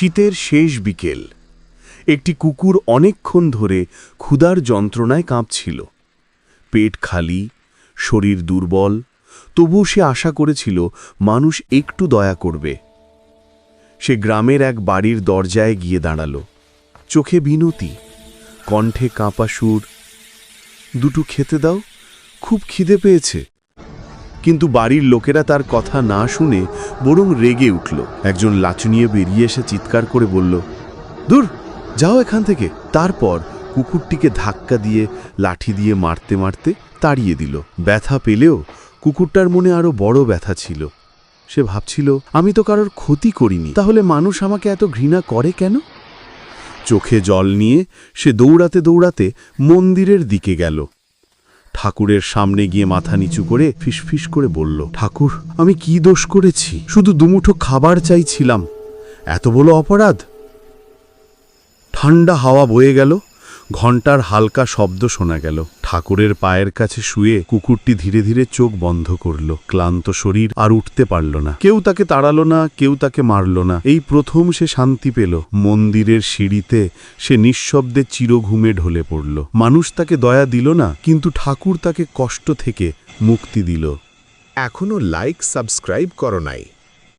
শীতের শেষ বিকেল। একটি কুকুর অনেকক্ষণ ধরে ক্ষুধার যন্ত্রণায় কাঁপছিল। পেট খালি, শরীর দুর্বল, তবুও সে আশা করেছিল মানুষ একটু দয়া করবে। সে গ্রামের এক বাড়ির দরজায় গিয়ে দাঁড়াল। চোখে বিনতি, কণ্ঠে কাঁপা সুর। দুটো খেতে দাও, খুব খিদে পেয়েছে। কিন্তু বাড়ির লোকেরা তার কথা না শুনে বরং রেগে উঠল। একজন লাঠি নিয়ে বেরিয়ে এসে চিৎকার করে বলল, দূর যাও এখান থেকে। তারপর কুকুরটিকে ধাক্কা দিয়ে লাঠি দিয়ে মারতে মারতে তাড়িয়ে দিল। ব্যথা পেলেও কুকুরটার মনে আরো বড় ব্যথা ছিল। সে ভাবছিল, আমি তো কারোর ক্ষতি করিনি, তাহলে মানুষ আমাকে এত ঘৃণা করে কেন? চোখে জল নিয়ে সে দৌড়াতে দৌড়াতে মন্দিরের দিকে গেল। ঠাকুরের সামনে গিয়ে মাথা নিচু করে ফিসফিস করে বলল, ঠাকুর, আমি কি দোষ করেছি? শুধু দুমুঠো খাবার চাইছিলাম, এত বড় অপরাধ? ঠান্ডা হাওয়া বয়ে গেল, ঘণ্টার হালকা শব্দ শোনা গেল। ঠাকুরের পায়ের কাছে শুয়ে কুকুরটি ধীরে ধীরে চোখ বন্ধ করল। ক্লান্ত শরীর আর উঠতে পারল না। কেউ তাকে তাড়ালো না, কেউ তাকে মারল না। এই প্রথম সে শান্তি পেল। মন্দিরের সিঁড়িতে সে নিঃশব্দে চিরঘুমে ঢলে পড়ল। মানুষ তাকে দয়া দিল না, কিন্তু ঠাকুর তাকে কষ্ট থেকে মুক্তি দিল। এখনো লাইক সাবস্ক্রাইব করো নাই?